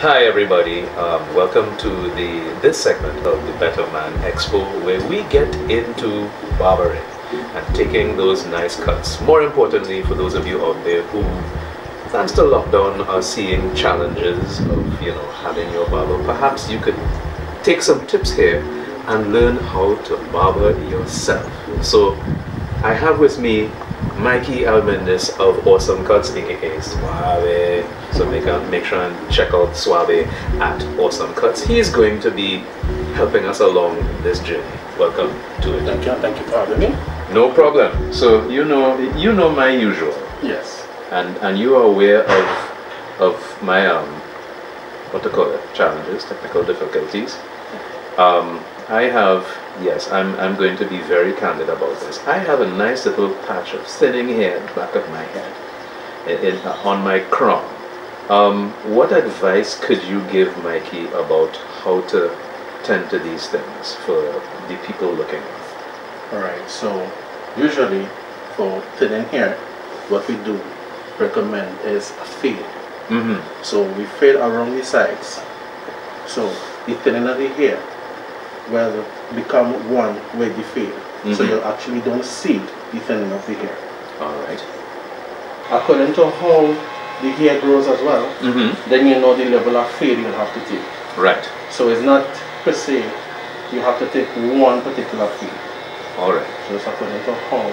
Hi everybody, welcome to this segment of the Better Man Expo, where we get into barbering and taking those nice cuts. More importantly, for those of you out there who, thanks to lockdown, are seeing challenges of having your barber, perhaps you could take some tips here and learn how to barber yourself. So I have with me Mikey Almendis of Awesome Cuts, aka Suave. So make sure and check out Suave at Awesome Cuts. He is going to be helping us along this journey. Welcome to it. Thank you for having me. No problem. So you know my usual. Yes. And you are aware of my what to call it, challenges, technical difficulties. I'm going to be very candid about this. I have a nice little patch of thinning hair at the back of my head, on my crown. What advice could you give Mikey about how to tend to these things for the people looking? Alright, so usually for thinning hair, what we do recommend is a fade. So we fade around the sides. So the thinning of the hair will become one with the fade. So you actually don't see the thinning of the hair. Alright. According to how the hair grows as well, then you know the level of fade you'll have to take. Right. So it's not per se you have to take one particular fade. Alright. So it's according to how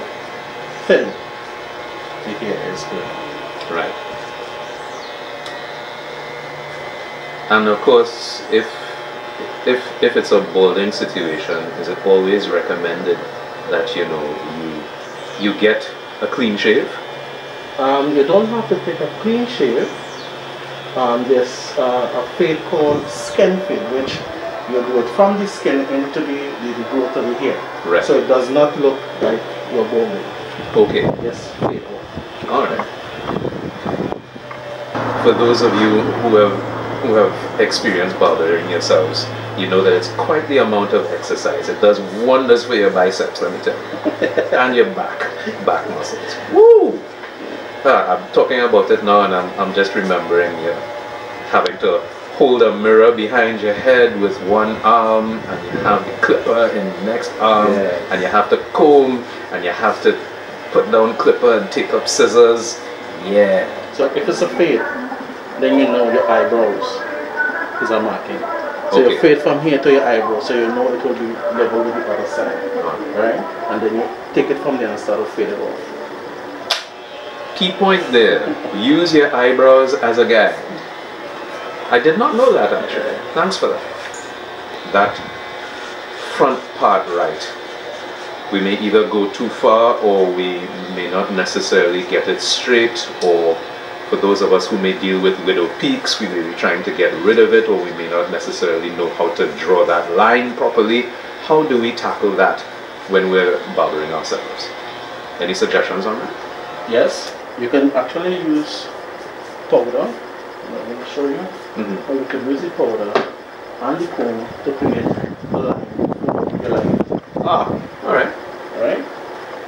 thin the hair is going. Right. And of course, if it's a balding situation, is it always recommended that you get a clean shave? You don't have to take a clean shave. There's a fade called skin fade, which you do it from the skin into the growth of the hair. Right. So it does not look like you're balding. Okay. Yes, fade off. Alright. For those of you who have experienced barbering yourselves, you know that it's quite the amount of exercise. It does wonders for your biceps, let me tell you. And your back muscles. Woo! I'm talking about it now, and I'm just remembering having to hold a mirror behind your head with one arm, and you have the clipper in the next arm, and you have to comb, and you have to put down clipper and take up scissors. Yeah. So if it's a fade, then you know your eyebrows is a marking. So you fade from here to your eyebrow, so you know it will be level with the other side. Right? And then you take it from there and start to fade it off. Key point there, use your eyebrows as a guide. I did not know that actually. Thanks for that. That front part right. We may either go too far, or we may not necessarily get it straight, or for those of us who may deal with widow peaks, we may be trying to get rid of it, or we may not necessarily know how to draw that line properly. How do we tackle that when we're barbering ourselves? Any suggestions on that? Yes, you can actually use powder. I'm going to show you. Or you can use the powder and the comb to create a line. Ah, alright. Alright?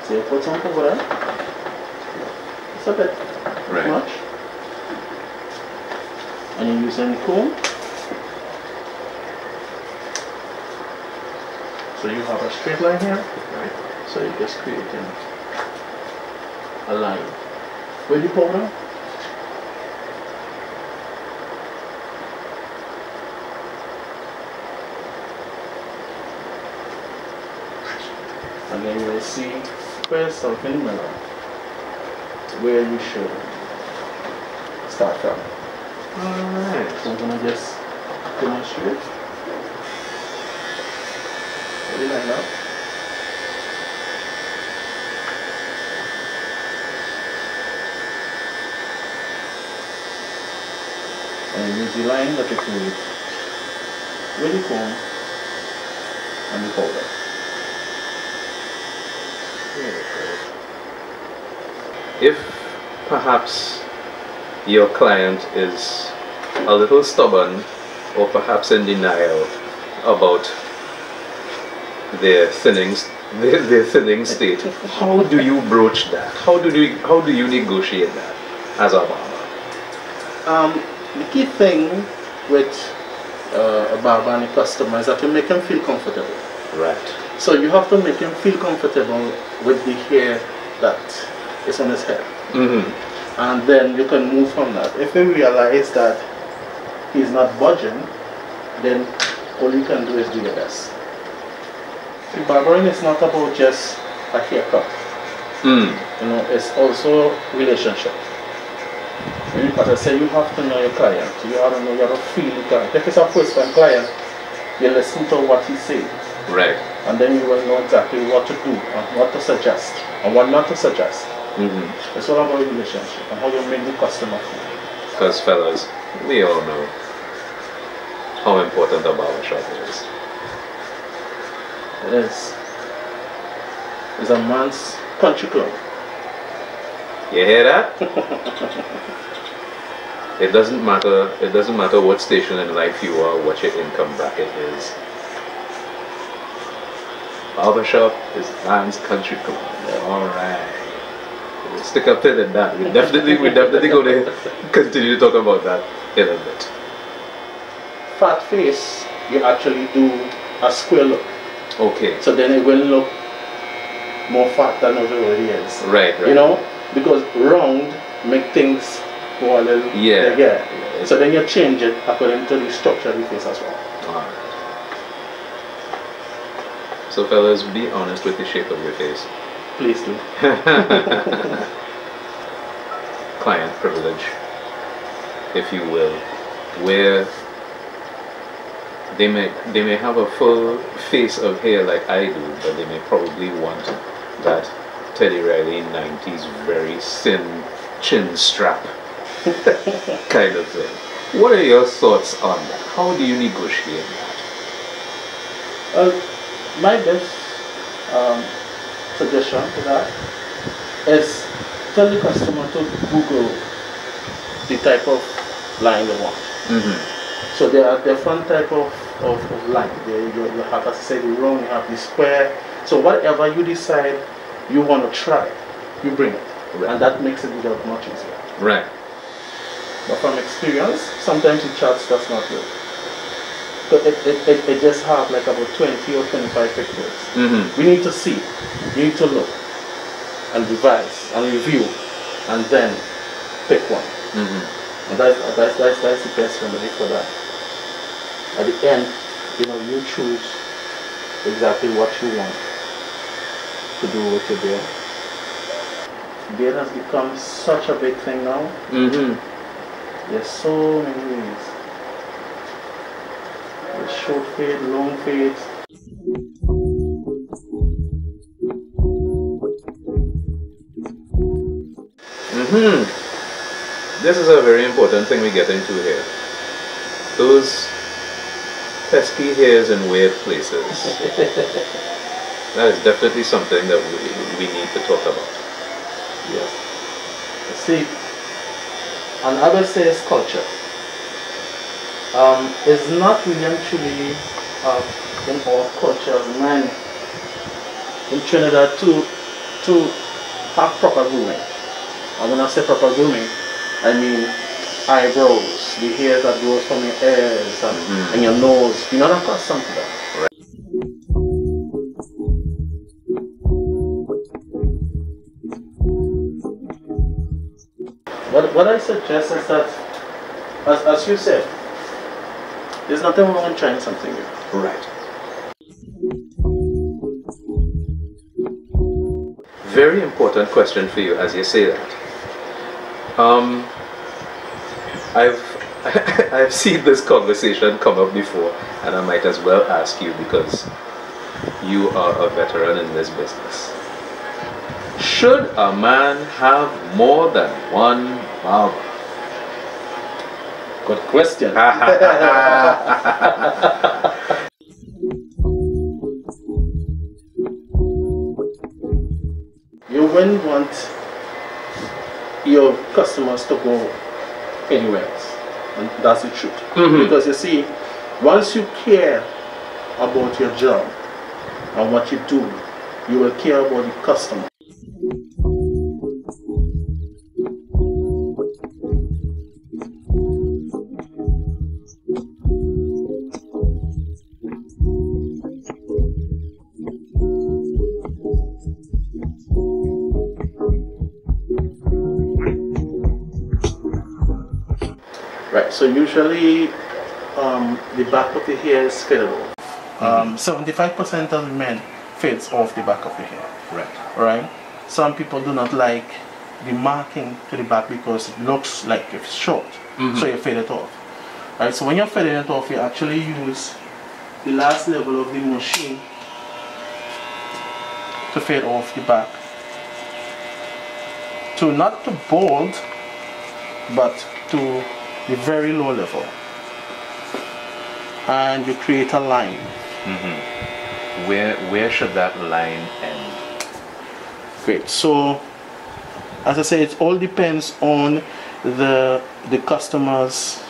So you put some powder. It's a bit much. And you use the comb. So you have a straight line here. Right. So you're just creating a line with the powder. And then you will see where's something in the middle where you should start from. Alright. So I'm going to just demonstrate. Really line up. And use the line that you create with the comb and the powder. If perhaps your client is a little stubborn, or perhaps in denial about their thinning state, how do you broach that? How do you negotiate that as a barber? The key thing with a barber and a customer is that you make him feel comfortable. Right. So you have to make him feel comfortable with the hair that is on his head. And then you can move from that. If you realize that he's not budging, then all you can do is do your best. See, barbering is not about just a haircut. You know, it's also relationship. As I say, you have to know your client. You have to know, you have to feel the client. If it's a first-time client, you listen to what he says. Right. And then you will know exactly what to do and what to suggest and what not to suggest. It's all about relationship and how you make the customer feel. Because fellas, we all know how important a barbershop is. It is. It's a man's country club. You hear that? It doesn't matter what station in life you are, what your income bracket is. Barbershop is man's country club. Alright. We'll stick up to that. We're definitely going to continue to talk about that in a bit. Fat face, you actually do a square look. Okay. So then it will look more fat than it already is. Right. You know? Because round make things go a little bigger. Yeah. So then you change it according to the structure of the face as well. Alright. So fellas, be honest with the shape of your face. Please do. Client privilege, if you will, where they may have a full face of hair like I do, but they may probably want that Teddy Riley 90s very thin chin strap kind of thing. What are your thoughts on that? How do you negotiate that? My best suggestion to that is tell the customer to Google the type of line they want. So there are different type of line. You have, as I said, the round, you have the square. So whatever you decide you want to try, you bring it. Right. And that makes it much easier. Right. But from experience, sometimes the charts does not work. So it just have like about 20 or 25 pictures. We need to see, we need to look and revise and review and then pick one. And that's the best remedy for that. At the end, you know, you choose exactly what you want to do with your beard. Beard has become such a big thing now. There's so many ways. There's short fade, long fade. This is a very important thing we get into here. Those pesky hairs in weird places. That is definitely something that we need to talk about. Yes. See, and I will say it's culture. It's not really actually in our culture as men in Trinidad to have proper grooming. And when I say proper grooming, I mean eyebrows, the hair that goes from your ears and your nose. You're not accustomed to that. What I suggest is that, as you said, there's nothing wrong in trying something new. Right. Very important question for you as you say that. I've seen this conversation come up before, and I might as well ask you because you are a veteran in this business. Should a man have more than one barber? Good question. You wouldn't want your customers to go anywhere else, and that's the truth. Because you see, once you care about your job and what you do, you will care about the customer. So usually the back of the hair is faded off. 75% of men fades off the back of the hair. Right. Right. Some people do not like the marking to the back because it looks like it's short. So you fade it off. Right. So when you're fading it off, you actually use the last level of the machine to fade off the back. To not to bald, but to the very low level. And you create a line. Where should that line end? Great. So, as I say, it all depends on the customer's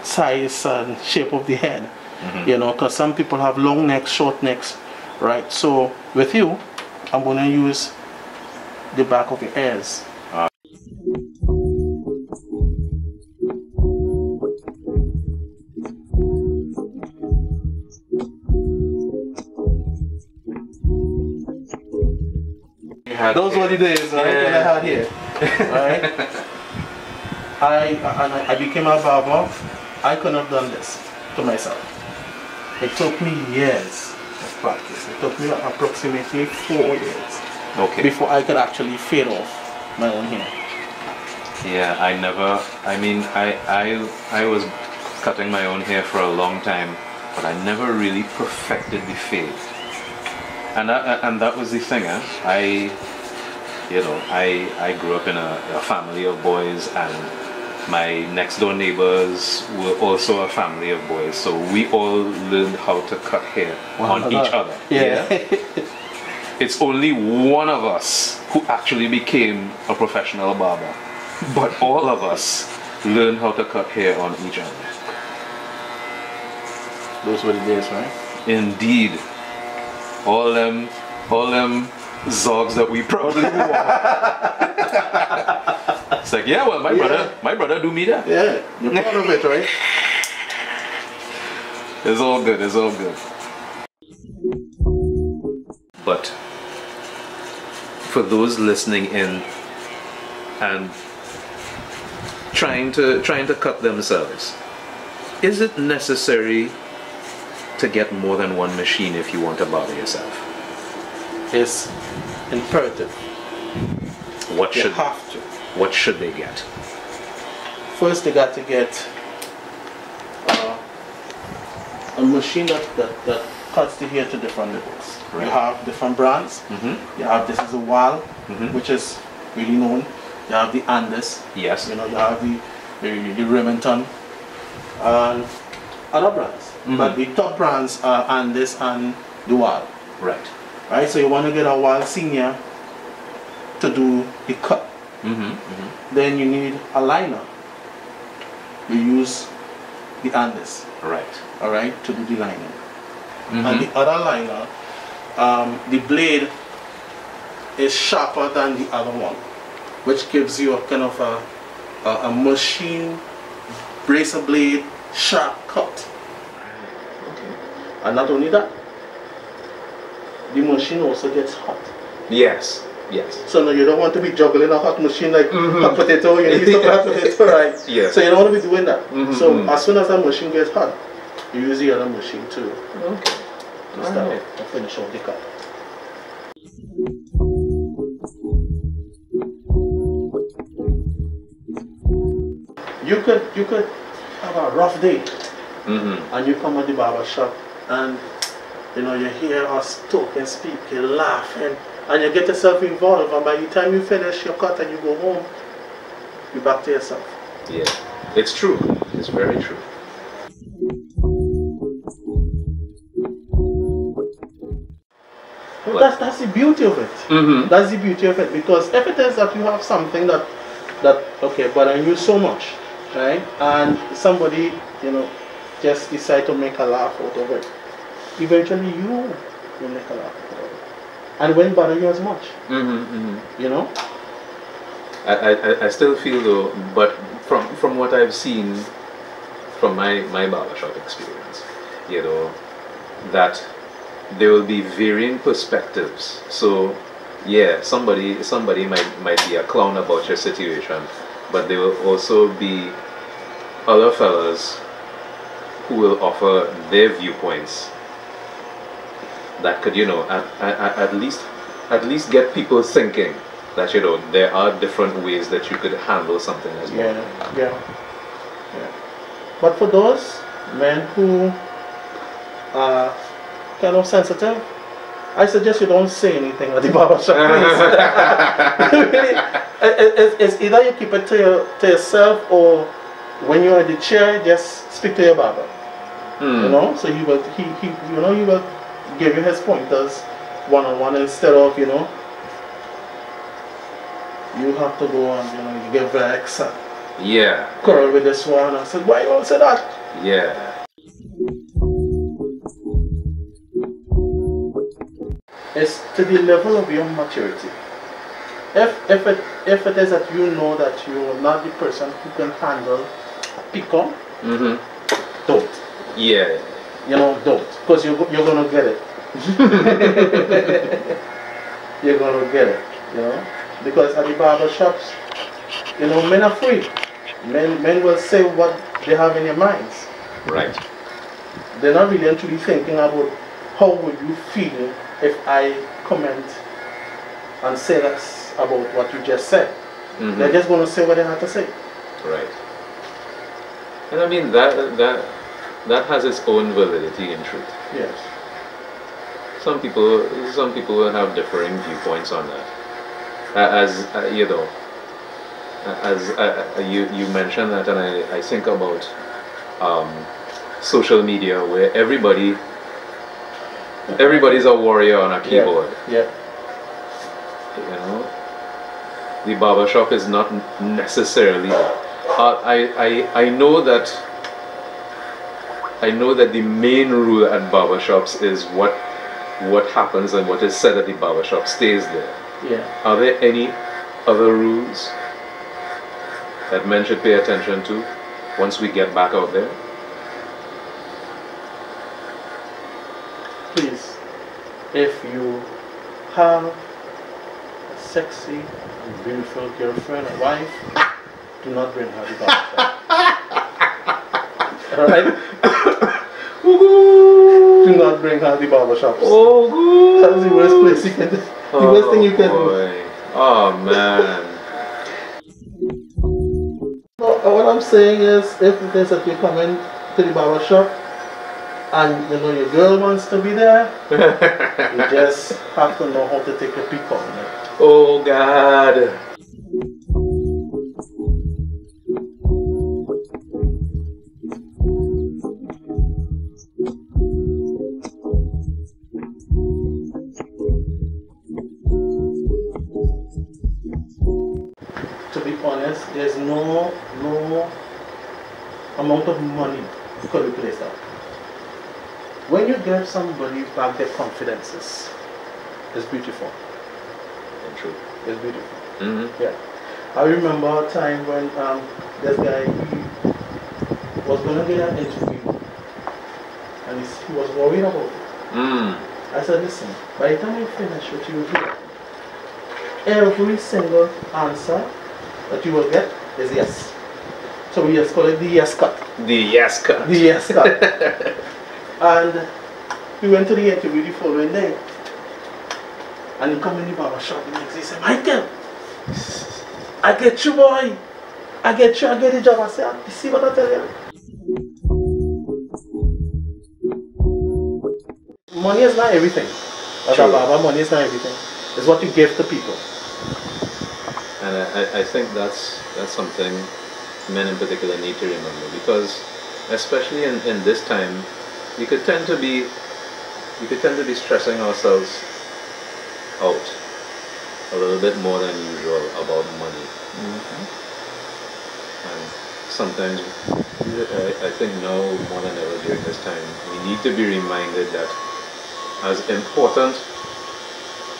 size and shape of the head. You know, because some people have long necks, short necks, right? So, with you, I'm going to use the back of your ears. Those were the days, right, when I had here, right? I became a barber. I couldn't have done this to myself. It took me years of practice. It took me approximately 4 years before I could actually fade off my own hair. Yeah, I was cutting my own hair for a long time, but I never really perfected the fade. And that was the thing. I grew up in a family of boys, and my next door neighbors were also a family of boys. So we all learned how to cut hair on each other. Yeah. It's only one of us who actually became a professional barber, but all of us learned how to cut hair on each other. Those were the days, right? Indeed. All them zogs that we probably wore. It's like, yeah, well, my brother do me that. Yeah, you're proud of it, right? It's all good, it's all good. But for those listening in and trying to cut themselves, is it necessary to get more than one machine if you want to barber yourself? It's imperative. What should they get? First, they got to get a machine that cuts the hair to different levels. Right. You have different brands. You have, this is a Wal, which is really known. You have the Almendis. Yes. You know, you have the Remington and other brands. But the top brands are Almendis and the Wal. Right. Right. So you want to get a Wal Senior to do the cut. Then you need a liner. You use the Almendis. Right. All right, to do the lining. And the other liner, the blade is sharper than the other one, which gives you a kind of a machine bracer blade sharp cut. And not only that, the machine also gets hot. Yes, yes. So now you don't want to be juggling a hot machine like a potato. You need to hot potato, right? Yes. So you don't want to be doing that. So as soon as that machine gets hot, you use the other machine too. Okay. To start to finish off the cut. You could have a rough day, and you come at the barber shop, and you know your hair are talking, speaking, laughing, and you get yourself involved. And by the time you finish your cut and you go home, you're back to yourself. Yeah, it's true. It's very true. Well, that's the beauty of it. That's the beauty of it, because if it is that you have something that okay, but I knew so much, right? And somebody, you know, just decide to make a laugh out of it. Eventually, you will make a laugh out of it, and it won't bother you as much. You know. I still feel though, but from what I've seen from my barbershop experience, you know, that there will be varying perspectives. So yeah, somebody might be a clown about your situation, but there will also be other fellas who will offer their viewpoints that could, you know, at least get people thinking that, you know, there are different ways that you could handle something as well. Yeah. But for those men who are kind of sensitive, I suggest you don't say anything at the barbershop, please. Really, it's either you keep it to yourself, or when you're in the chair, just speak to your barber. You know, so he will give you his pointers one-on-one, instead of, you know, you have to go and, you know, you get vexed. Yeah. Quarrel with this one. I said, why you all say that? Yeah. It's to the level of your maturity. If it is that you know that you're not the person who can handle a pick-on, don't. Yeah. You know, don't. Because you're going to get it. You're going to get it, you know. Because at the barber shops, you know, men are free. Men will say what they have in their minds. Right. They're not really actually thinking about how would you feel if I comment and say this about what you just said. They're just going to say what they have to say. Right. And I mean, that has its own validity in truth. Yes. Some people will have differing viewpoints on that. As you know, as you mentioned that, and I think about social media, where everybody's a warrior on a keyboard. Yeah. You know, the barbershop is not necessarily. I know that the main rule at barbershops is what happens and what is said at the barbershop stays there. Yeah. Are there any other rules that men should pay attention to once we get back out there? Please, if you have a sexy and beautiful girlfriend or wife, do not bring her to the barbershop. Alright? Do not bring her to the barbershops. Oh, good. That's the worst place you can do. The worst thing you can do. Oh, man. No, what I'm saying is, if it is that you come in to the barbershop and you know your girl wants to be there, you just have to know how to take a peek on it. Oh, God. To be honest, there's no amount of money could replace that. When you give somebody back their confidences, it's beautiful. And true. It's beautiful. Yeah. I remember a time when this guy, he was going to get an interview and he was worried about it. I said, listen, by the time you finish what you do, every single answer that you will get is yes. So we just call it the yes cut. The yes cut. The yes cut. And we went to the interview the following day. And he come in the barbershop the next day, he said, Michael, I get you, boy. I get the job. I said, you see what I tell you? Money is not everything. As a barber, money is not everything. It's what you give to people. And I think that's something men in particular need to remember, because especially in this time, we could tend to be stressing ourselves out a little bit more than usual about money. And sometimes I think now more than ever during this time, we need to be reminded that as important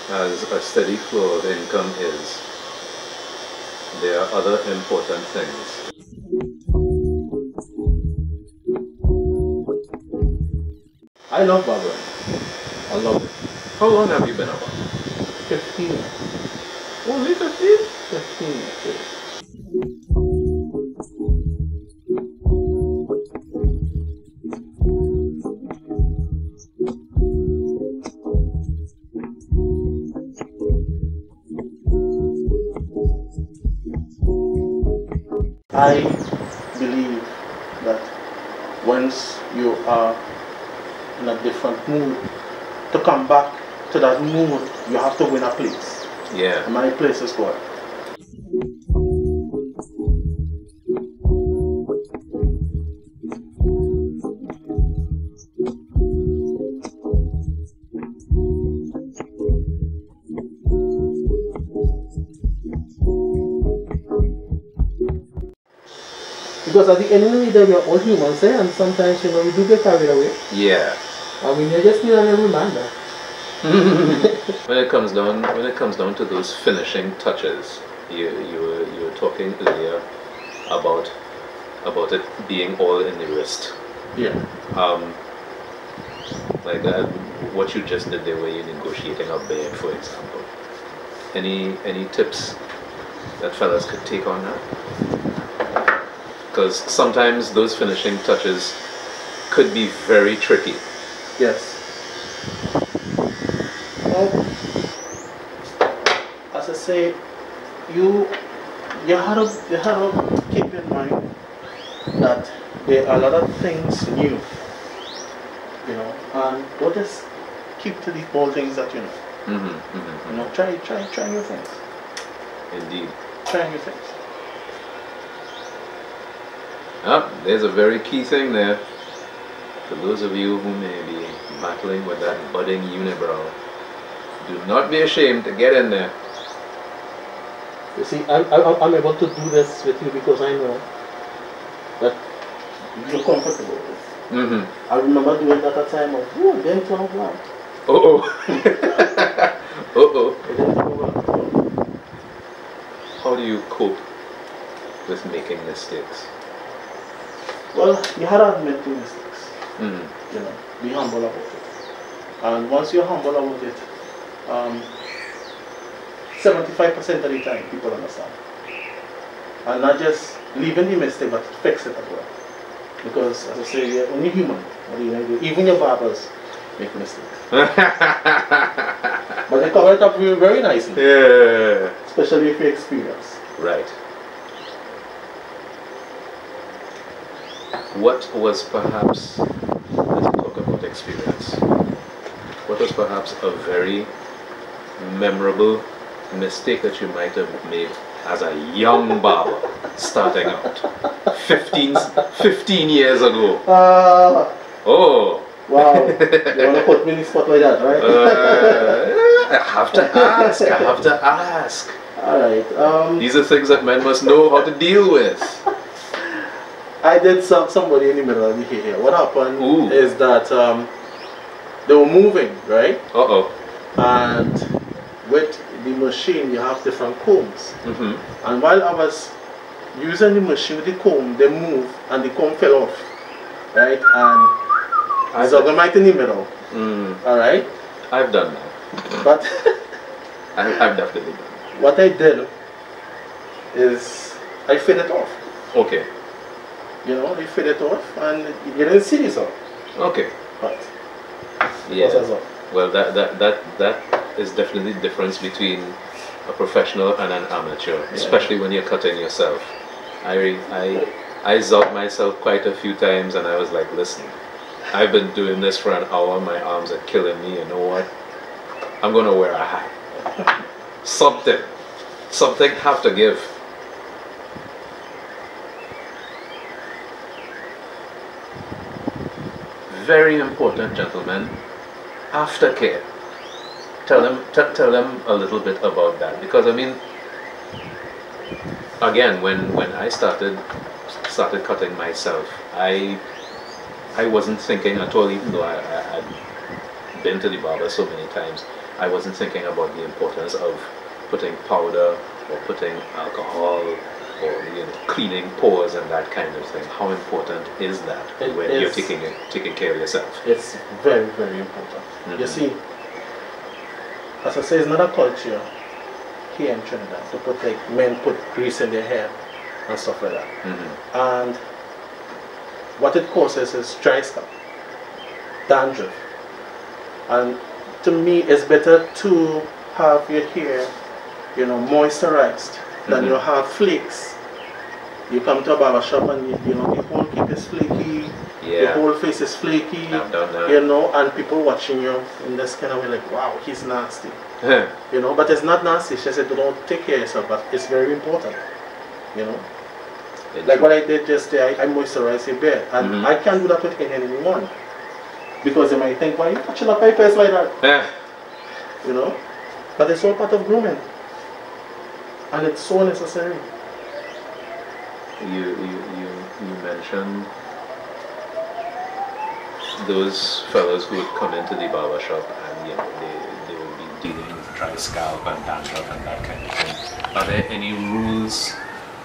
as a steady flow of income is, there are other important things. I love barbering. I love it. How long have you been a barber? 15. Only 15? 15 years. I believe that once you are in a different mood, to come back to that mood, you have to win a place. Yeah. My place is what? Because at the end of the day, we are all humans, and sometimes, you know, we do get carried away. Yeah. I mean, you just need a little reminder. When it comes down to those finishing touches, you were talking earlier about it being all in the wrist. Yeah. Like what you just did there, where you're negotiating a bed, for example. Any tips that fellas could take on that? Because sometimes those finishing touches could be very tricky. Yes. Well, as I say, you have to keep in mind that there are a lot of things new, you know, and don't just keep to the old things that you know. You know, try new things. Indeed. Try new things. There's a very key thing there. For those of you who may be battling with that budding unibrow, do not be ashamed to get in there. You see, I'm able to do this with you because I know that you're comfortable with it. I remember doing that at a time of, oh, then 12 grand. How do you cope with making mistakes? Well, you had to admit to mistakes. You know, be humble about it. And once you're humble about it, 75% of the time people understand. And not just leaving the mistake, but fix it as well. Because, as I say, you're only human. What are you going to do? Even your barbers make mistakes. But they cover it up very nicely. Yeah. Especially if you experience. Right. What was perhaps, let's talk about experience, what was perhaps a very memorable mistake that you might have made as a young barber starting out 15 years ago? Oh. Wow. You want to put me in the spot like that, right? I have to ask. Alright. These are things that men must know how to deal with. I did somebody in the middle of the hair. What happened is that they were moving, right? And with the machine, you have different combs. And while I was using the machine with the comb, they moved and the comb fell off, right? And it's organized in the middle. All right. I've done that. But I've definitely done that. What I did is I fade it off. Okay. You know, I fade it off, and you didn't see this off. Okay. But yeah. Well, that is definitely the difference between a professional and an amateur, especially when you're cutting yourself. I zogged myself quite a few times, and I was like, listen, I've been doing this for an hour, my arms are killing me, you know what? I'm gonna wear a hat. Something have to give. Very important, gentlemen. Aftercare. Tell them a little bit about that, because I mean, again, when I started cutting myself, I wasn't thinking at all, even though I'd been to the barber so many times, I wasn't thinking about the importance of putting powder or putting alcohol or cleaning pores and that kind of thing. How important is that when you're taking care of yourself? It's very, very important. You see, as I say, it's not a culture here in Trinidad to put, like, men put grease in their hair and stuff like that. And what it causes is dry scalp, dandruff. And to me, it's better to have your hair, you know, moisturized than you have flakes, You come to a barber shop and you know the whole cape is flaky, the whole face is flaky, I've done that. you know, and people watching you in this kind of way like, wow, he's nasty. You know, but it's not nasty. She said, don't take care of yourself, but it's very important. You know, like what I did just there, I moisturized your beard, and I can't do that with anyone because they might think, why are you touching up my face like that? You know, but it's all part of grooming, and it's so necessary. You mentioned those fellows who would come into the barber shop and you know they will be dealing with dry scalp and dandruff and that kind of thing. Are there any rules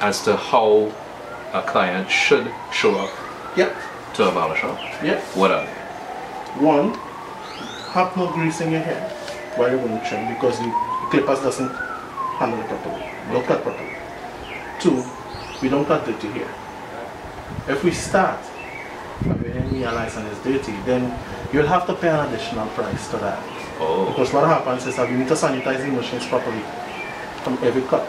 as to how a client should show up to a barber shop? What are they? One, have no grease in your hair while you're going to trim because the clippers doesn't handle it properly. Don't cut properly. Two, we don't cut dirty hair. If we start and we then realize and it's dirty, then you'll have to pay an additional price to that. Because what happens is that you need to sanitize the machines properly from every cut.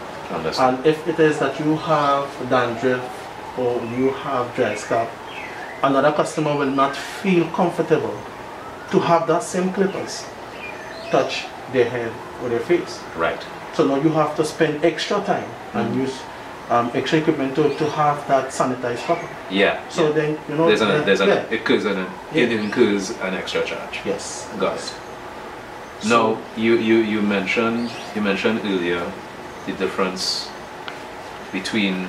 And if it is that you have dandruff or you have dry scalp, another customer will not feel comfortable to have that same clippers touch their head or their face. Right. So now you have to spend extra time and use extra equipment to have that sanitized properly. So then you know it incurs an extra charge. Yes. Got it. So now you mentioned earlier the difference between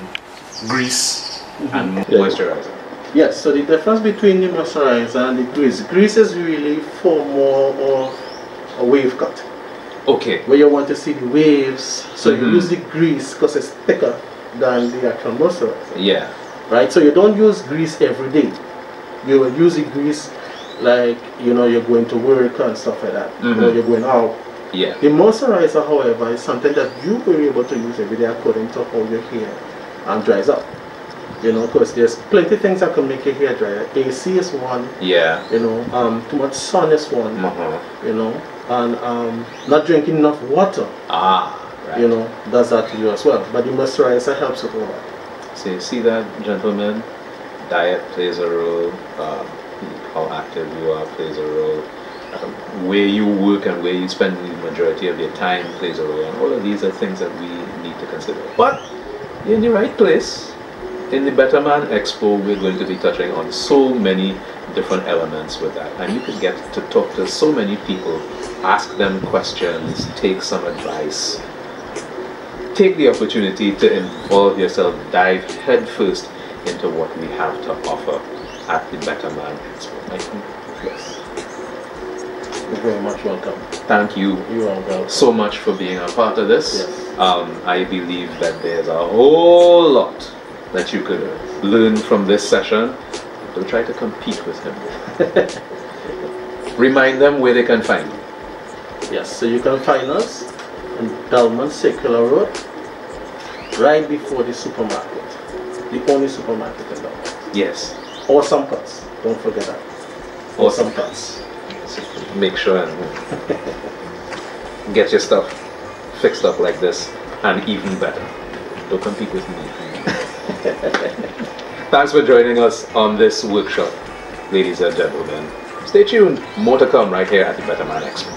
grease and moisturizer. Yes, so the difference between the moisturizer and the grease. Grease is really for more of a wave cut. Where you want to see the waves. So you use the grease because it's thicker than the actual moisturizer. Right? So you don't use grease every day. You will use the grease like, you know, you're going to work and stuff like that. Or you're going out. The moisturizer, however, is something that you will be able to use every day according to how your hair dries up. You know, because there's plenty of things that can make your hair dry. AC is one. You know, too much sun is one. You know, and not drinking enough water. You know, does that to you as well. But the moisturizer helps with all that. So you see that, gentlemen? Diet plays a role. How active you are plays a role. Where you work and where you spend the majority of your time plays a role. And all of these are things that we need to consider. But you're in the right place. In the Better Man Expo, we're going to be touching on so many different elements with that. And you can get to talk to so many people, ask them questions, take some advice. Take the opportunity to involve yourself, dive headfirst into what we have to offer at the Better Man Expo. Yes. You're very much welcome. Thank you so much for being a part of this. I believe that there's a whole lot that you could learn from this session. Don't try to compete with him. Remind them where they can find you. Yes, so you can find us in Belmont Circular Road, right before the supermarket. The only supermarket in Belmont. Yes. Awesome Cuts. Don't forget that. Awesome Cuts. So make sure and get your stuff fixed up like this and even better. Don't compete with me. Thanks for joining us on this workshop, ladies and gentlemen. Stay tuned, more to come right here at the Better Man Expo.